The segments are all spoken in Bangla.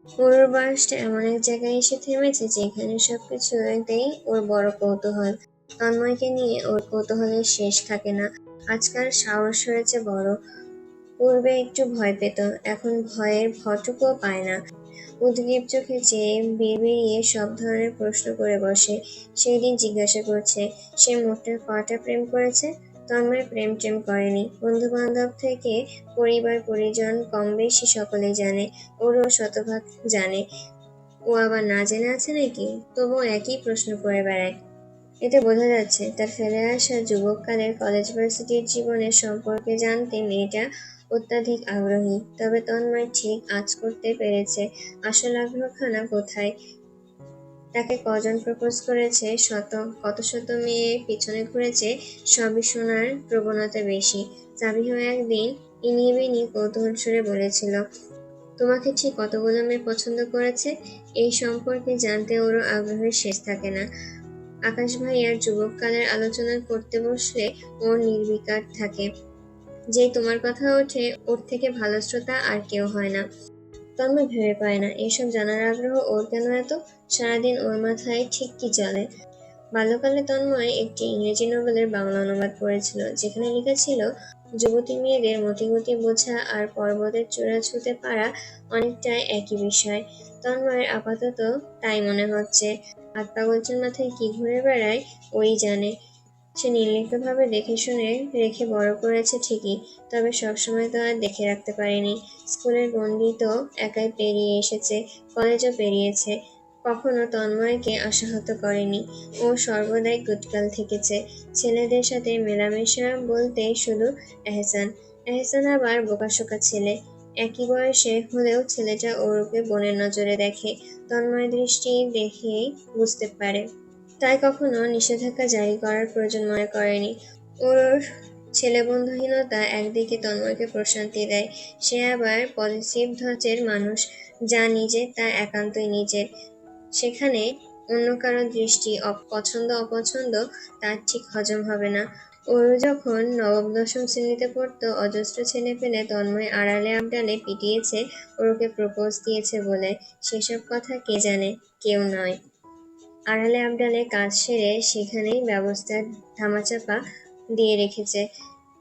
ওর বয়সটা এমন এক জায়গায় এসে থেমেছে যেখানে সবকিছুতেই ওর বড় কৌতূহল। তন্ময়কে নিয়ে ওর কৌতূহলের শেষ থাকে না। আজকাল সাহস হয়েছে বড়। পূর্বে একটু ভয় পেত, এখন ভয়ের ভটুকুও পায় না। উদগ্রীব চোখে চেয়ে বিড়বিড়িয়ে সব ধরনের প্রশ্ন করে বসে। সেই দিন জিজ্ঞাসা করছে, সে মোট কটা প্রেম করেছে। তন্ময় প্রেম টেম করেনি। বন্ধু বান্ধব থেকে পরিবার পরিজন কম বেশি সকলেই জানে। ওরও শতভাগ জানে। ও আবার না জেনে আছে নাকি? তবুও একই প্রশ্ন করে বেড়ায়। এতে বোঝা যাচ্ছে তার ফেলে আসা যুবককালের কলেজ ভার্সিটির জীবনের সম্পর্কে জানতে মেয়েটা অত্যাধিক আগ্রহী। তবে তন্ময় ঠিক আঁচ করতে পেরেছে আসল আগ্রহখানা কোথায়। তাকে কজন প্রপোজ করেছে, কত শত মেয়ে পিছনে ঘুরেছে, সবই শোনার প্রবণতা বেশি। সাবিহ একদিন ইনিয়ে বিনিয়ে কৌতূহল সুরে বলেছিল, তোমাকে ঠিক কতগুলো মেয়ে পছন্দ করেছে। এই সম্পর্কে জানতে ওরও আগ্রহের শেষ থাকে না। আকাশ ভাইয়ার যুবককালের আলোচনা করতে বসলে ও নির্বিকার থাকে। যেই তোমার কথা ওঠে ওর থেকে ভালো শ্রোতা আর কেউ হয় না। তন্ময় ভেবে পায় না এসব জানার আগ্রহ ওর কেন এত। সারাদিন ওর মাথায় ঠিক কি চলে। বাল্যকালে তন্ময় একটি ইংরেজি নোবেলের বাংলা অনুবাদ পড়েছিল, যেখানে লেখা ছিল, যুবতী মেয়েদের মতিগতি বোঝা আর পর্বতের চূড়া ছুঁতে পারা অনেকটাই একই বিষয়। তন্ময়ের আপাতত তাই মনে হচ্ছে। আর পাগলচোর মাথায় কি ঘুরে বেড়ায় ওই জানে। সে নির্লিপ্তভাবে দেখে শুনে রেখে বড় করেছে ঠিকই, তবে সবসময় তো আর দেখে রাখতে পারেনি। স্কুলের গণ্ডি তো একাই পেরিয়ে এসেছে, কলেজও পেরিয়েছে। কখনো তন্ময়কে আশাহত করেনি। ও সর্বদাই গুটকাল থেকেছে। ছেলেদের সাথে মেলামেশা বলতে শুধু এহসান। এহসান আবার বোকাশোকা ছেলে। একই বয়সে হলেও ছেলেটা ওরকে বোনের নজরে দেখে। তন্ময় দৃষ্টি দেখেই বুঝতে পারে। তাই কখনো নিষেধাজ্ঞা জারি করার প্রয়োজন মনে করেনি। ওর ছেলেবন্ধুহীনতা একদিকে তন্ময়কে প্রশান্তি দেয়, সে আবার পজিটিভ ধাঁচের মানুষ, যা নিজের তা একান্তই নিজের। সেখানে অন্য কারো দৃষ্টি পছন্দ অপছন্দ তার ঠিক হজম হবে না। ওরও যখন নবম দশম শ্রেণীতে পড়তো, অজস্র ছেলে পেলে তন্ময় আড়ালে আবডালে পিটিয়েছে ওরকে প্রপোজ দিয়েছে বলে। সেসব কথা কে জানে? কেউ নয়। আড়ালে আবডালে কাজ সেরে সেখানেই ব্যবস্থা ধামাচাপা দিয়ে রেখেছে।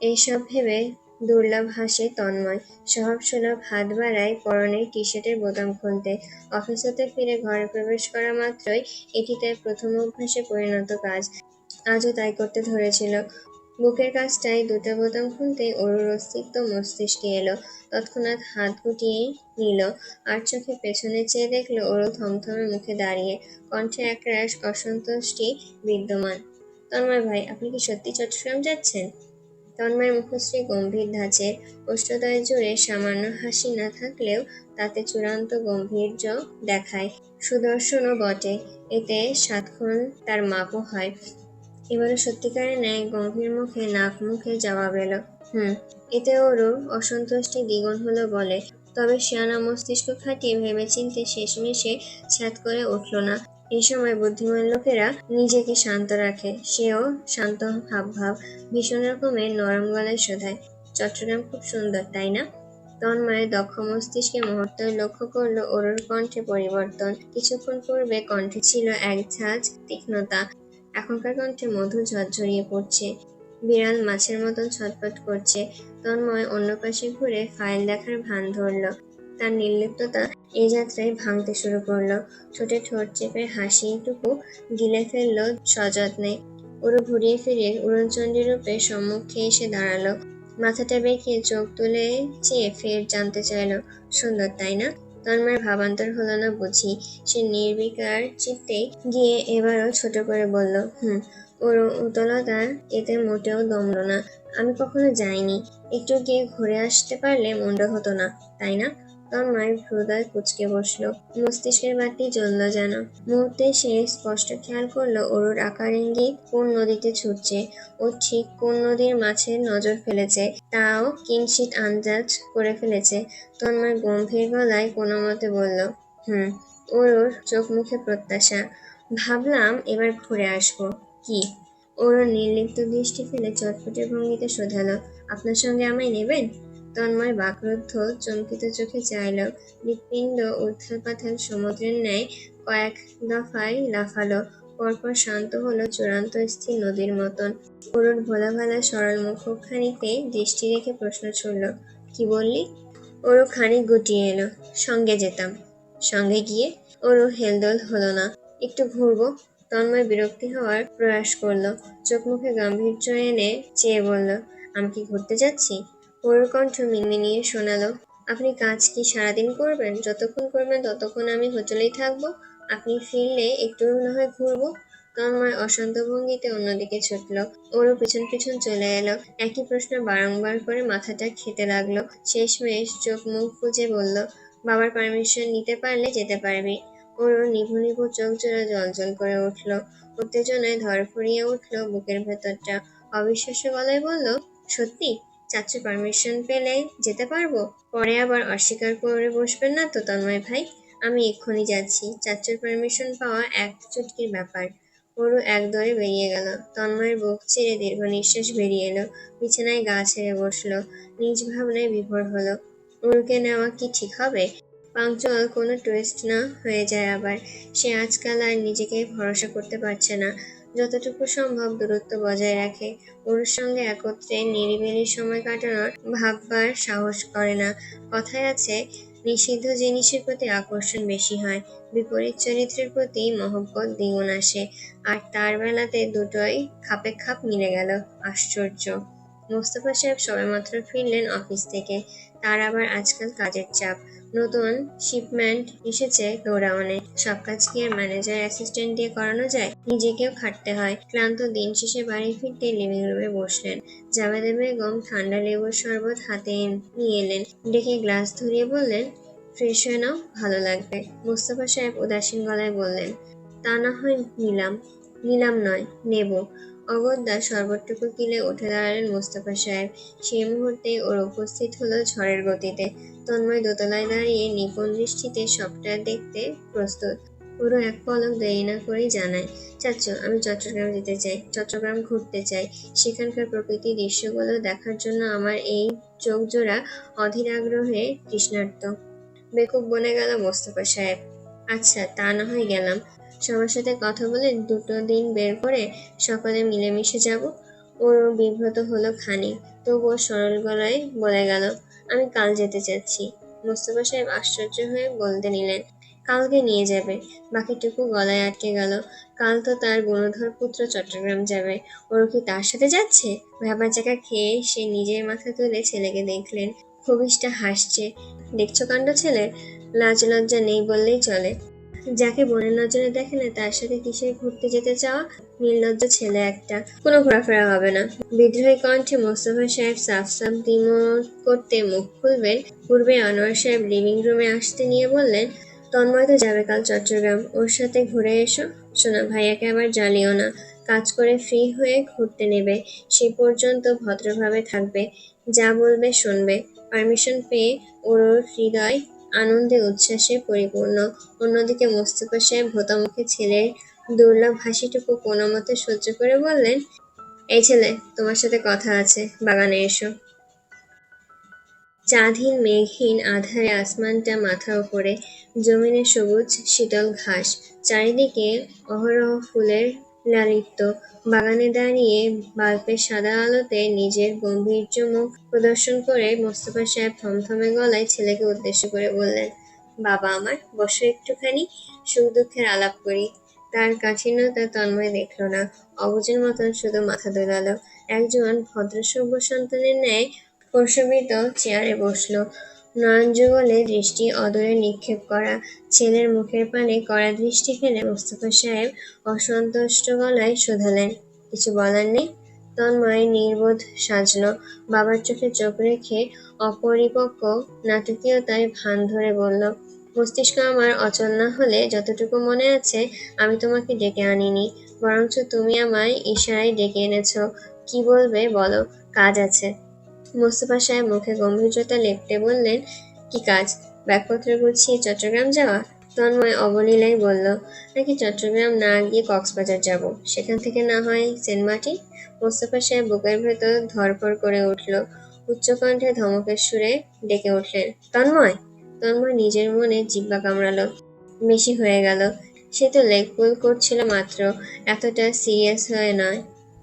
এইসব ভেবে দুর্লভ হাসে তন্ময়। স্বভাবসুলভ হাত বাড়ায় পরনের টি-শার্টের বোতাম খুলতে। অফিস হতে ফিরে ঘরে প্রবেশ করা মাত্রই এটি তার প্রথম অভ্যাসে পরিণত কাজ। আজও তাই করতে ধরেছিল। বুকের কাছটায় দুটো বোতাম খুলতেই অরুর অস্তিত্ব মস্তিষ্কে এলো। তৎক্ষণাৎ হাত গুটিয়ে নিল, আর চোখে পেছনে চেয়ে দেখল অরু থমথমে মুখে দাঁড়িয়ে, কণ্ঠে একরাশ অসন্তুষ্টি বিদ্যমান। তন্ময় ভাই, আপনি কি সত্যি চট্টগ্রাম যাচ্ছেন? তন্ময়ের মুখশ্রী গম্ভীর ধাঁচের। ওষ্ঠদ্বয় জুড়ে সামান্য হাসি না থাকলেও তাতে চূড়ান্ত গাম্ভীর্য দেখায়। সুদর্শনও বটে, এতে সাতক্ষণ তার মাপও হয়। এবারও সত্যিকারের ন্যায় গম্ভীর মুখে নাক মুখে জবাব এলো, হুম। এতে ওরও অসন্তুষ্টি দ্বিগুণ হলো বলে। তবে সিয়ানা মস্তিষ্ক খাটিয়ে ভেবেচিন্তে শেষমেশে ছ্যাঁত করে উঠল না। এ সময় বুদ্ধিমান লোকেরা নিজেকে শান্ত রাখে। সেও শান্ত হাবভাব, ভীষণ রকমের নরম গলায় শোধায়, চট্টগ্রাম খুব সুন্দর, তাই না? তন্ময়ের দক্ষ মস্তিষ্কে মুহূর্তেই লক্ষ্য করল অরুর কণ্ঠে পরিবর্তন। কিছুক্ষণ পূর্বে কণ্ঠে ছিল এক ঝাঁজ তীক্ষ্ণতা, এখনকার কণ্ঠে মধু ঝরঝরিয়ে পড়ছে। বিড়াল মাছের মতন ছটফট করছে। তন্ময় অন্য পাশে ঘুরে ফাইল দেখার ভান ধরল। তার নির্লিপ্ততা এ যাত্রায় ভাঙতে শুরু করলো। ঠোঁটে ঠোঁট চেপে হাসিটুকু গিলে ফেলল সযত্নে। ওরু ঘুরিয়ে ফিরিয়ে উড়নচণ্ডী রূপে সম্মুখে এসে দাঁড়ালো। মাথাটা বেঁকিয়ে চোখ তুলে চেয়ে ফের জানতে চাইল, সুন্দর তাই না? তন্ময়ের ভাবান্তর হলো না বুঝি। সে নির্বিকার চিত্তেই গিয়ে এবারও ছোট করে বলল, হুম। ওর উতলতা এতে মোটেও দমল না। আমি কখনো যাইনি। একটু গিয়ে ঘুরে আসতে পারলে মন্দ হতো না, তাই না? তন্ময় ভ্রুদয় কুঁচকে বসল। মস্তিষ্কের বাতি জ্বলল যেন। মুহূর্তে সে স্পষ্ট খেয়াল করলো অরুর আকার ইঙ্গিত কোন নদীতে ছুটছে। ও ঠিক কোন নদীর মাঝে নজর ফেলেছে তাও কিঞ্চিৎ আন্দাজ করে ফেলেছে। তন্ময় গম্ভীর গলায় কোনোমতে বলল, হুম। অরুর চোখ মুখে প্রত্যাশা। ভাবলাম এবার ঘুরে আসবো। কি? অরুর নির্লিপ্ত দৃষ্টি ফেলে চটপটে ভঙ্গিতে শোধালো, আপনার সঙ্গে আমায় নেবেন? তন্ময় বাকরুদ্ধ চমকিত চোখে চাইল। হৃৎপিণ্ড উথাল পাথাল সমুদ্রের ন্যায় কয়েক দফায় লাফালো, পরপর শান্ত হলো চূড়ান্ত স্থির নদীর মতন। অরুর ভোলা ভালা সরল মুখখানিতে দৃষ্টি রেখে প্রশ্ন ছুড়ল, কি বললি? ওরও খানিক গুটিয়ে এলো, সঙ্গে যেতাম। সঙ্গে গিয়ে? ওরও হেলদোল হলো না। একটু ঘুরবো। তন্ময় বিরক্তি হওয়ার প্রয়াস করলো, চোখ মুখে গাম্ভীর্য এনে চেয়ে বলল, আমি কি ঘুরতে যাচ্ছি? ওর কণ্ঠ মিনমিনিয়ে শোনালো, আপনি কাজ কি সারাদিন করবেন? যতক্ষণ করবেন ততক্ষণ আমি হোটেলেই থাকবো। আপনি ফিরলে একটু না হয় ঘুরবো। তন্ময় অশান্ত ভঙ্গিতে অন্যদিকে ছুটল। ওরও পিছন পিছন চলে এলো। একই প্রশ্ন বারংবার করে মাথাটা খেতে লাগলো। শেষমেশ চোখ মুখ বুজে বলল, বাবার পারমিশন নিতে পারলে যেতে পারবি। ওরও নিভু নিভু চোখ জোড়া জলজল করে উঠল। উত্তেজনায় ধরফরিয়ে উঠল বুকের ভেতরটা। অবিশ্বাস্য গলায় বলল, সত্যি? চাচ্চু পারমিশন পেলে যেতে পারবো? পরে আবার অস্বীকার করে বসবেন না তো তন্ময় ভাই? আমি এক্ষুনি যাচ্ছি। চাচ্চুর পারমিশন পাওয়া এক চুটকির ব্যাপার। ওরও একদরে বেরিয়ে গেল। তন্ময়ের বুক চিরে দীর্ঘ নিঃশ্বাস বেরিয়ে এলো। বিছানায় গা ছেড়ে বসলো। নিজ ভাবনায় বিভোর হলো। ওরকে নেওয়া কি ঠিক হবে? পাংচুয়াল কোনো টুইস্ট না হয়ে যায় আবার। সে আজকাল আর নিজেকে ভরসা করতে পারছে না। যতটুকু সম্ভব দূরত্ব বজায় রাখে। ওর সঙ্গে একত্রে নিরিবিলি সময় কাটানোর ভাববার সাহস করে না। কথায় আছে, নিষিদ্ধ জিনিসের প্রতি আকর্ষণ বেশি হয়, বিপরীত চরিত্রের প্রতি মহব্বত দ্বিগুণ আসে। আর তার বেলাতে দুটোই খাপে খাপ মিলে গেল। আশ্চর্য! মোস্তফা সাহেব সবেমাত্র ফিরলেন অফিস থেকে। তার আবার আজকাল কাজের চাপ। নতুন শিপমেন্ট এসেছে গোডাউনে। সব কাজ কি আর ম্যানেজার অ্যাসিস্ট্যান্ট দিয়ে করানো যায়? নিজেকেও খাটতে হয়। ক্লান্ত দিন শেষে বাড়ি ফিরতে লিভিং রুমে বসলেন। জাবেদা বেগম ঠান্ডা লেবুর শরবত হাতে নিয়ে এলেন। ডেকে গ্লাস ধরিয়ে বললেন, ফ্রেশ হয়ে নাও, ভালো লাগবে। মোস্তফা সাহেব উদাসীন গলায় বললেন, তা না হয় নিলাম। নিলাম নয়, নেব। অগত্যা শরবতটুকু গিলে উঠে দাঁড়ালেন মোস্তফা সাহেব। সেই মুহূর্তেই ওর উপস্থিত হলো ঝড়ের গতিতে। তন্ময় দোতলায় দাঁড়িয়ে নিপুণ দৃষ্টিতে সবটা দেখতে প্রস্তুত। ওরও এক পলক দেরি না করেই জানায়, চাচ্চু, আমি চট্টগ্রাম যেতে চাই। চট্টগ্রাম ঘুরতে চাই। সেখানকার প্রকৃতির দৃশ্যগুলো দেখার জন্য আমার এই চোখজোড়া অধীর আগ্রহে তৃষ্ণার্ত। বেকুব বনে গেল মোস্তফা সাহেব। আচ্ছা, তা না হয় গেলাম। সবার সাথে কথা বলে দুটো দিন বের করে সকলে মিলেমিশে যাব। ওরও বিব্রত হলো খানিক, তবুও সরল গলায় বলে গেল, আমি কাল যেতে চাচ্ছি। মোস্তফা সাহেব আশ্চর্য হয়ে বলতে নিলেন, কালকে নিয়ে যাবে? বাকিটুকু গলায় আটকে গেল। কাল তো তার গুণধর পুত্র চট্টগ্রাম যাবে। ওরও কি তার সাথে যাচ্ছে? ভ্যাবাচ্যাকা খেয়ে সে নিজের মাথা তুলে ছেলেকে দেখলেন। খবিশটা হাসছে। দেখছো কাণ্ড ছেলের? লাজ লজ্জা নেই বললেই চলে। যাকে বোনের নজরে দেখে না তার সাথে কিসের ঘুরতে যেতে চাওয়া? নির্লজ্জ ছেলে একটা। কোনো ঘোরাফেরা হবে না। বিদ্রোহী কণ্ঠে মোস্তফা সাহেব সাফ সাফ দ্বিমত করতে মুখ খুলবেন, পূর্বে আনোয়ার সাহেব লিভিং রুমে আসতে নিয়ে বললেন, তন্ময় তো যাবে কাল চট্টগ্রাম, ওর সাথে ঘুরে এসো। শোনো, ভাইয়াকে আবার জ্বালিও না। কাজ করে ফ্রি হয়ে ঘুরতে নেবে। সে পর্যন্ত ভদ্রভাবে থাকবে। যা বলবে শুনবে। পারমিশন পেয়ে ওর হৃদয় আনন্দে উচ্ছ্বাসে পরিপূর্ণ। অন্যদিকে মোস্তফা সাহেব ভোঁতামুখে ছেলের দুর্লভ হাসিটুকু কোনোমতে সহ্য করে বললেন, এই ছেলে, তোমার সাথে কথা আছে, বাগানে এসো। চাঁদহীন মেঘহীন আঁধারে আসমানটা মাথার উপরে, জমিনে সবুজ শীতল ঘাস, চারিদিকে অহরহ ফুলের লালিত্য। বাগানে দাঁড়িয়ে বাল্বের সাদা আলোতে নিজের গম্ভীর্য মুখ প্রদর্শন করে মোস্তফা সাহেব থমথমে গলায় ছেলেকে উদ্দেশ্য করে বললেন, বাবা আমার, বসো একটুখানি, সুখ দুঃখের আলাপ করি। তার কাঠিন্যতা তন্ময় দেখল না, অবুঝের মতন শুধু মাথা দোলালো। একজন ভদ্রসভ্য সন্তানের ন্যায় প্রশোভিত চেয়ারে বসল, নয়নযুগলে দৃষ্টি অদূরে নিক্ষেপ করা। ছেলের মুখের পানে কড়া দৃষ্টি ফেলে মোস্তফা সাহেব অসন্তুষ্ট গলায় শোধালেন, কিছু বলার নেই? তন্ময় নির্বোধ সাজল। বাবার চোখে চোখ রেখে অপরিপক্ব নাটকীয়তায় ভান ধরে বলল, মস্তিষ্ক আমার অচল না হলে যতটুকু মনে আছে আমি তোমাকে ডেকে আনিনি, বরঞ্চ তুমি আমায় ইশারায় ডেকে এনেছ। কি বলবে বলো, কাজ আছে। মোস্তফা সাহেব মুখে গম্ভীর্যতা লেপটে বললেন, কি কাজ? ব্যাগপত্র গুছিয়ে চট্টগ্রাম যাওয়া? তন্ময় অবলীলায় বলল, নাকি চট্টগ্রাম না গিয়ে কক্সবাজার যাব, সেখান থেকে না হয় সেন্ট মার্টিন? মোস্তফা সাহেব বুকের ভেতর ধড়ফড় করে উঠল। উচ্চকণ্ঠে ধমকের সুরে ডেকে উঠলেন, তন্ময়। তন্ময় নিজের মনে জিহ্বা কামড়ালো। বেশি হয়ে গেল। সে তো লেগ পুল করছিল মাত্র, এতটা সিরিয়াস হয়ে নয়।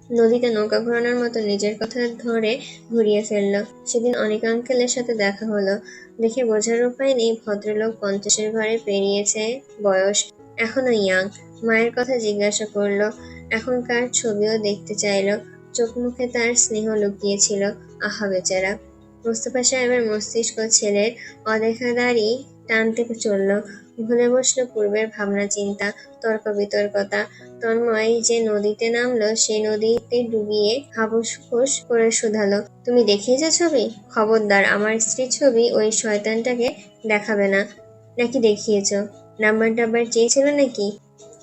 নদীতে নৌকা ঘোরানোর মতো নিজের কথা ধরে ঘুরিয়ে ফেলল। সেদিন অনিক আঙ্কেলের সাথে দেখা হলো। দেখে বোঝার উপায় নেই ভদ্রলোক 50-এর ঘরে পেরিয়েছে বয়স, এখনো ইয়াং। মায়ের কথা জিজ্ঞাসা করলো, এখনকার ছবিও দেখতে চাইলো। চোখ মুখে তার স্নেহ লুকিয়েছিল। আহা বেচারা। মোস্তফা সাহেবের মস্তিষ্ক ছেলের অদেখা দাড়ি টানতে চলল। ভুলে বসলো পূর্বের ভাবনা চিন্তা, তর্ক বিতর্কতা। তন্ময় যে নদীতে নামলো, সেই নদীতে ডুবিয়ে হাবুসফুস করে শুধালো, তুমি দেখিয়েছো ছবি? খবরদার আমার স্ত্রীর ছবি ওই শয়তানটাকে দেখাবে না। নাকি দেখিয়েছো? নাম্বার টাম্বার চেয়েছিল নাকি?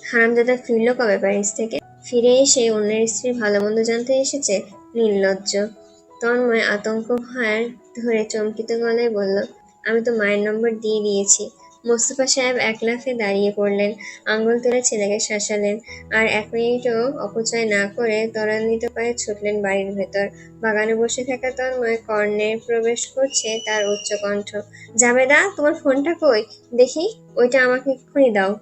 হারামজাদা ফিরল কবে প্যারিস থেকে? ফিরে এসে অন্যের স্ত্রীর ভালো মন্দ জানতে এসেছে? নির্লজ্জ। তন্ময় আতঙ্ক ভার ধরে চমকিত গলায় বলল, আমি তো মায়ের নম্বর দিয়ে দিয়েছি। মোস্তফা সাহেব এক লাফে দাঁড়িয়ে পড়লেন, আঙুল তুলে ছেলেকে শাসালেন, আর 1 মিনিটও অপচয় না করে ত্বরান্বিত পায়ে ছুটলেন বাড়ির ভেতর। বাগানে বসে থাকা তন্ময় কর্ণে প্রবেশ করছে তার উচ্চ কণ্ঠ, জাবেদা, তোমার ফোনটা কই? দেখি, ওইটা আমাকে এক্ষুনি দাও।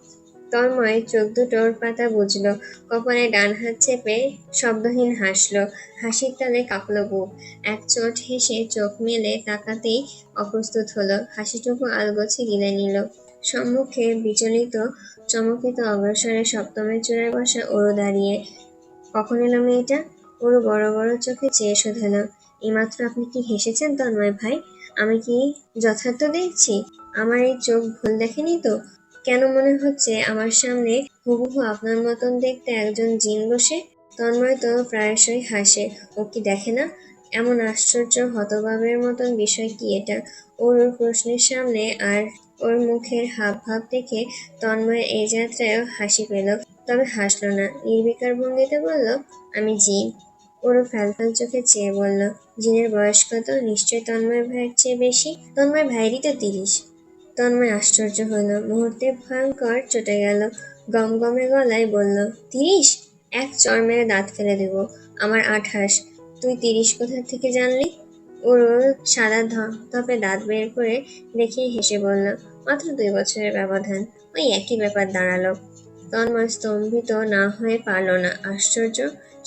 তন্ময় চোখ দুটোর পাতা বুঝল, কপালে ডান হাত চেপে শব্দহীন হাসল। হাসির তালে কাঁপল বুক। এক চোট হেসে চোখ মেলে তাকাতেই অপ্রস্তুত হলো। হাসিটুকু আলগোছে গিলে নিল। সম্মুখে বিচলিত চমকিত অগ্রসরে সপ্তমের চূড়ায় বসা অরু দাঁড়িয়ে। কখন এলো মেয়েটা? অরু বড় বড় চোখে চেয়ে শোধালো, এইমাত্র আপনি কি হেসেছেন তন্ময় ভাই? আমি কি যথার্থ দেখছি? আমার এই চোখ ভুল দেখেনি তো? কেন মনে হচ্ছে আমার সামনে হুবহু আপনার মতন দেখতে একজন জিন বসে? তন্ময় তো প্রায়শই হাসে, ও কি দেখে না? এমন আশ্চর্য হতভাবের মতন বিষয় কি এটা? ওর প্রশ্নের সামনে আর ওর মুখের হাবভাব দেখে তন্ময় এই যাত্রায়ও হাসি পেল, তবে হাসল না। নির্বিকার ভঙ্গিতে বলল, আমি জিন। ওরও ফ্যালফ্যাল চোখে চেয়ে বলল, জিনের বয়স কত? নিশ্চয় তন্ময় ভাইয়ের চেয়ে বেশি। তন্ময় ভাইয়েরই তো 30। তন্ময় আশ্চর্য হল, মুহূর্তে ভয়ঙ্কর চটে গেল। গমগমে গলায় বলল, 30? এক চড় মেরে দাঁত ফেলে দেব। আমার 28। তুই 30 কোথা থেকে জানলি? ওর সাদা ধপধপে দাঁত বের করে দেখিয়ে হেসে বলল, মাত্র 2 বছরের ব্যবধান। ওই একই ব্যাপার দাঁড়ালো। তন্ময় স্তম্ভিত না হয়ে পারল না। আশ্চর্য!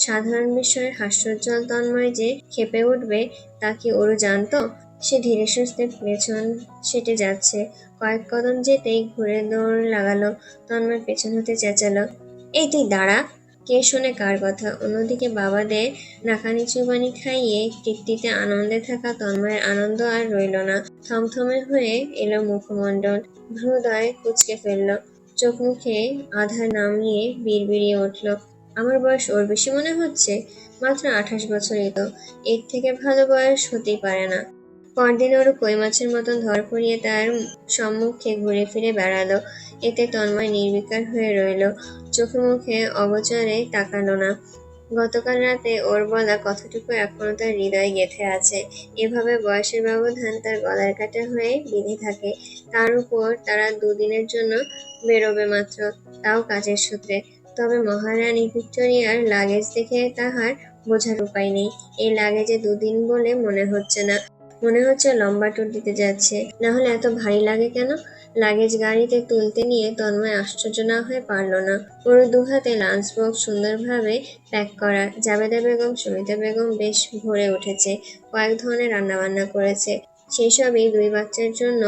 সাধারণ বিষয়ের হাস্যোজ্জ্বল তন্ময় যে ক্ষেপে উঠবে তা কি ওরু জানত? সে ধীরে সুস্থে পেছন সেটে যাচ্ছে। কয়েক কদম যেতেই ঘুরে দৌড় লাগালো। তন্ময় পেছন হতে চেঁচালো, এই তুই দাঁড়া! কে শোনে কার কথা? অন্যদিকে বাবাদের নাকানি চুবানি খাইয়ে তৃপ্তিতে আনন্দে থাকা তন্ময়ের আনন্দ আর রইল না। থমথমে হয়ে এলো মুখমণ্ডল, ভ্রুদয় কুঁচকে ফেলল, চোখ মুখে আধার নামিয়ে বিড়বিড়িয়ে উঠল, আমার বয়স ওর বেশি মনে হচ্ছে? মাত্র 28 বছরই তো, এর থেকে ভালো বয়স হতেই পারে না। পরদিন ওর কই মাছের মতন ধরফড়িয়ে তার সম্মুখে ঘুরে ফিরে বেড়ালো। এতে তন্ময় নির্বিকার হয়ে রইল, চোখে মুখে অগোচরে তাকালো না। গতকাল রাতে ওর বলা কথাটুকু এখনো তার হৃদয়ে গেঁথে আছে। এভাবে বয়সের ব্যবধান তার গলার কাটা হয়ে বিঁধে থাকে। তার উপর তারা 2 দিনের জন্য বেরোবে মাত্র, তাও কাজের সূত্রে। তবে মহারানী ভিক্টোরিয়ার লাগেজ দেখে তাহার বোঝার উপায় নেই। এই লাগেজে 2 দিন বলে মনে হচ্ছে না, মনে হচ্ছে লম্বা ট্যুর দিতে যাচ্ছে। না হলে এত ভারী লাগে কেন? লাগেজ গাড়িতে তুলতে নিয়ে তন্ময় আশ্চর্য না হয়ে পারল না। ওর 2 হাতে লাঞ্চ বক্স সুন্দরভাবে প্যাক করা। জাবেদা বেগম, সুমিতা বেগম বেশ ভরে উঠেছে। কয়েক ধরনের রান্নাবান্না করেছে। সেসবই 2 বাচ্চার জন্য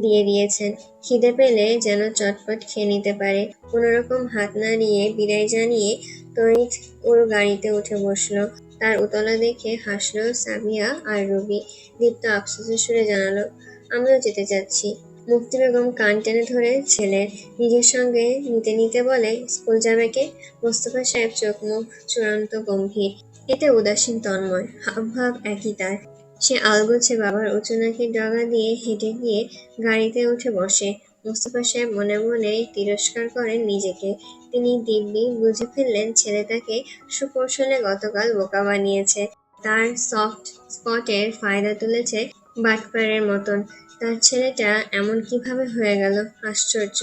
দিয়ে দিয়েছেন। খিদে পেলে যেন চটপট খেয়ে নিতে পারে। কোনোরকম হাত নাড়িয়ে বিদায় জানিয়ে তড়িৎ ওর গাড়িতে উঠে বসলো। তার উতলা দেখে হাসলো সামিয়া আর রুবি। দীপ্ত আফসোসের সুরে জানালো, আমিও যেতে চাচ্ছি। মুক্তি বেগম কান টেনে ধরে ছেলের, নিজের সঙ্গে নিতে নিতে বলে, স্কুল যাবে কে? মোস্তফা সাহেব চোখ মুখ চূড়ান্ত গম্ভীর। এতে উদাসীন তন্ময়, হাবভাব একই তার। সে আলগোছে বাবার উঁচু নাকের ডগা দিয়ে হেঁটে গিয়ে গাড়িতে উঠে বসে। মোস্তফা সাহেব মনে মনে তিরস্কার করেন নিজেকে। তিনি দিব্যি বুঝে ফেললেন ছেলে তাকে সুকৌশলে গতকাল বোকা বানিয়েছে। তার সফট স্পটের ফায়দা তুলেছে বাটপারের মতন। তার ছেলেটা এমন কিভাবে হয়ে গেল? আশ্চর্য।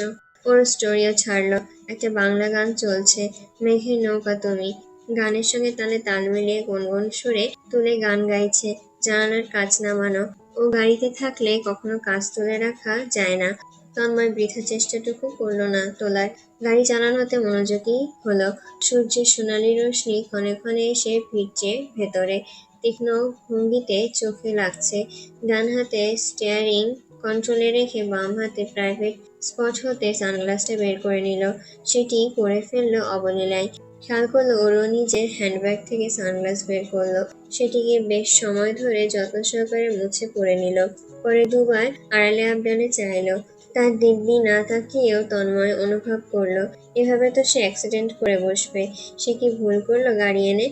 ওর স্টোরিও ছাড়লো। একটা বাংলা গান চলছে, মেঘের নৌকা তুমি। গানের সঙ্গে তালে তাল মিলিয়ে গুনগুন সুরে তুলে গান গাইছে, জানালার কাঁচ নামানো। ও গাড়িতে থাকলে কখনো কাঁচ তুলে রাখা যায় না। তন্ময় বৃথা চেষ্টাটুকু করলো না তোলার। গাড়ি চালানোতে মনোযোগী হলো। সূর্যের সোনালি রশ্মি ক্ষণে ক্ষণে এসে ভিড়ছে ভেতরে। তীক্ষ্ণ ভঙ্গিতে চোখে লাগছে। ডান হাতে স্টিয়ারিং কন্ট্রোলে রেখে বাম হাতে প্রাইভেট স্পট হতে সানগ্লাসটা বের করে নিল। সেটি পরে ফেললো অবলীলায়। খেয়াল করলো ওরও নিজের হ্যান্ডব্যাগ থেকে সানগ্লাস বের করলো। সেটিকে বেশ সময় ধরে যত্ন সহকারে মুছে পরে নিল। পরে দুবার আড়ালে আবডালে চাইলো। তার দিব্যি না তাকিয়েও তন্ময় অনুভব করলো, এভাবে তো সে অ্যাক্সিডেন্ট করে বসবে। সে কি ভুল করলো গাড়ি এনে?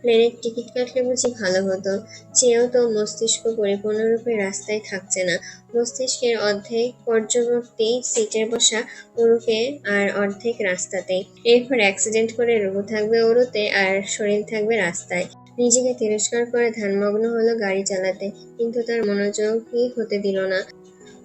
প্লেনের টিকিট কাটলে বুঝি ভালো হতো। চেয়েও তো মস্তিষ্ক পরিপূর্ণরূপে রাস্তায় থাকছে না। মস্তিষ্কের অর্ধেক পর্যবর্তী সিটে বসা অরুকে আর অর্ধেক রাস্তাতেই। এরপর অ্যাক্সিডেন্ট করে রুহু থাকবে অরুতে আর শরীর থাকবে রাস্তায়। নিজেকে তিরস্কার করে ধ্যানমগ্ন হলো গাড়ি চালাতে, কিন্তু তার মনোযোগী হতে দিল না।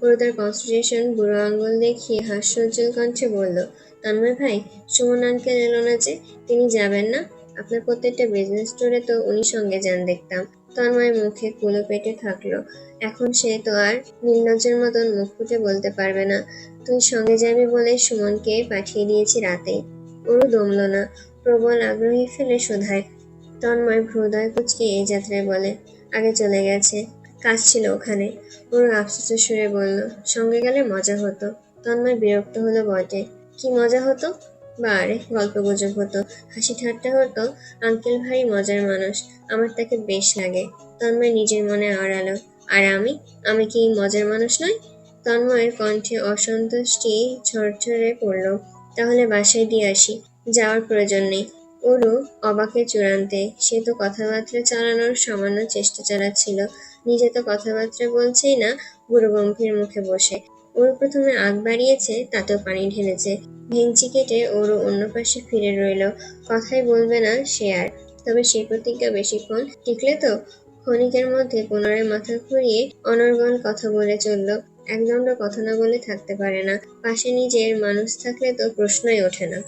ওরা তার কনসেন্ট্রেশন বুড়ো আঙুল দেখিয়ে হাস্যোজ্জ্বল কণ্ঠে বলল, তন্ময় ভাই, সুমন আঙ্কেল এলো না যে? তিনি যাবেন না? আপনার প্রত্যেকটা বিজনেস ট্যুরে তো উনি সঙ্গে যান দেখতাম। তন্ময় মুখে কুলো পেটে থাকলো। এখন সে তো আর নির্লজ্জের মতন মুখ ফুটে বলতে পারবে না, তুই সঙ্গে যাবি বলে সুমনকে পাঠিয়ে দিয়েছি রাতেই। ওরও দমল না। প্রবল আগ্রহী ফেলে শোধায়। তন্ময় ভ্রুদয় কুঁচকে এই যাত্রায় বলে, আগে চলে গেছে, কাজ ছিল ওখানে। ওর আফসোসের সুরে বলল, সঙ্গে গেলে মজা হতো। তন্ময় বিরক্ত হলো বটে। কি মজা হতো? বারে, গল্প গুজব হতো, হাসি ঠাট্টা হতো। আঙ্কেল ভারী মজার মানুষ, আমার তাকে বেশ লাগে। তন্ময় নিজের মনে আওড়ালো, আর আমি? আমি কি মজার মানুষ নই? তন্ময়ের কণ্ঠে অসন্তুষ্টি ঝরঝরে পড়ল। তাহলে বাসায় দিয়ে আসি, যাওয়ার প্রয়োজন নেই। ওরও অবাকের চূড়ান্তে। সে তো কথাবার্তা চালানোর সামান্য চেষ্টা চালাচ্ছিল, নিজে তো কথাবার্তা বলছেই না। বুড়ো গম্ভীর মুখে বসে ওর প্রথমে আগ বাড়িয়েছে, তাতেও পানি ঢেলেছে। ভেঙচি কেটে ওরও অন্য পাশে ফিরে রইল। কথাই বলবে না সে আর। তবে সেই প্রতিজ্ঞা বেশিক্ষণ টিকলে তো? ক্ষণিকের মধ্যে পুনরায় মাথা ঘুরিয়ে অনর্গল কথা বলে চলল। একদণ্ড কথা না বলে থাকতে পারে না। পাশে নিজের মানুষ থাকলে তো প্রশ্নই ওঠে না।